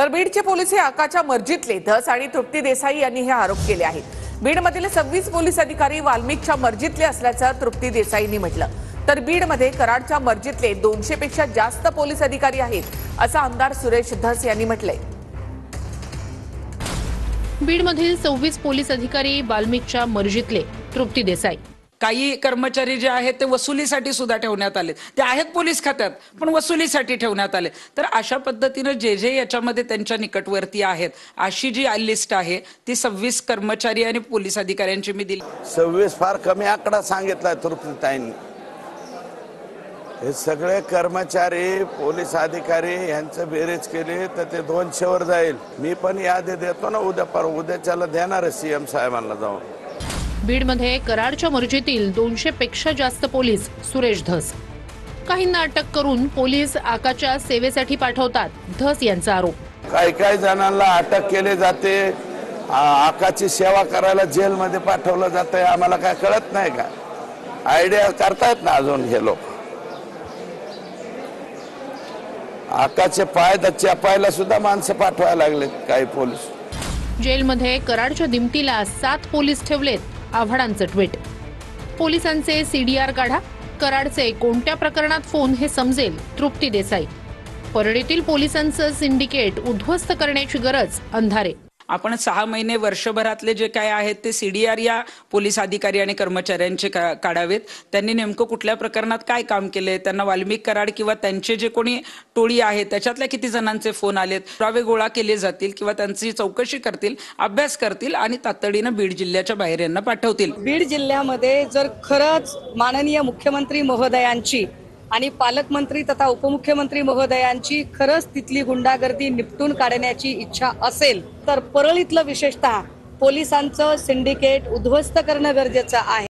तर बीडचे पोलीस हे आकाच्या मर्जीतले धस आणि तृप्ती देसाई यांनी हे आरोप केले आहेत। बीडमधील 26 पोलीस अधिकारी वाल्मिकच्या मर्जीतले असल्याचं तृप्ती देसाईंनी म्हटलं। तर बीडमध्ये कराडच्या मर्जीतले 200 पेक्षा जास्त पोलीस अधिकारी आहेत असं आमदार सुरेश धस यांनी म्हटलंय। बीडमधील 26 पोलीस अधिकारी वाल्मिकच्या मर्जीतले तृप्ती देसाई। काही कर्मचारी जे आहेत ते वसुलीसाठी सुद्धा ठेवण्यात आले, ते आहेत पोलीस खात्यात पण वसुलीसाठी ठेवण्यात आले। तर अशा पद्धतीने जे याच्यामध्ये त्यांच्या निकटवर्ती आहेत अशी जी लिस्ट आहे ती 26 कर्मचारी आणि पोलीस अधिकाऱ्यांची मी दिली। 26 फार कमी आकडा सांगितलाय तृप्तीताईंनी। हे सगळे कर्मचारी पोलीस अधिकारी यांचं बेरीज केली तर ते 200 वर जाईल। मी पण यादी देतो ना उद्याच्याला देणार आहे सीएम साहेबांना जाऊन। बीडमध्ये कराडच्या मर्जीतील 200 पेक्षा जास्त पोलीस सुरेश धस। काहींना अटक करून पोलीस आकाच्या सेवेसाठी पाठवतात, धस यांचा आरोप। काही जणांना अटक केली जाते, आकाची सेवा करायला जेलमध्ये पाठवलं जातंय। आम्हाला काय कळत नाही का? आयडिया करतायत ना अजून हे लोक। आकाचे पाय चेपायला सुद्धा माणसं पाठवायला लागले काही पोलीस। जेलमध्ये कराडच्या दिमतीला 7 पोलीस ठेवलेत, आव्हाडांचं ट्विट। पोलिसांचे सीडीआर काढा, कराडचे कोणत्या प्रकरणात फोन हे समजेल, तृप्ती देसाई। परळीतील पोलिसांचं सिंडिकेट उद्ध्वस्त करण्याची गरज, अंधारे। आपण 6 महिने वर्षभरातले जे काय आहेत ते सीडीआर या पोलीस अधिकारी आणि कर्मचाऱ्यांचे काढावेत। त्यांनी नेमकं कुठल्या प्रकरणात काय काम केले, त्यांना वाल्मिक कराड किंवा त्यांचे जे कोणी टोळी आहे त्याच्यातल्या किती जणांचे फोन आलेत, पुरावे गोळा केले जातील किंवा त्यांची चौकशी करतील, अभ्यास करतील आणि तातडीनं बीड जिल्ह्याच्या बाहेर यांना पाठवतील। बीड जिल्ह्यामध्ये जर खरंच माननीय मुख्यमंत्री महोदयांची आणि पालकमंत्री तथा उपमुख्यमंत्री महोदयांची खरंच तिथली गुंडागर्दी निपटून काढण्याची इच्छा असेल तर परळीतलं विशेषतः पोलिसांचं सिंडिकेट उद्ध्वस्त करणं गरजेचं आहे।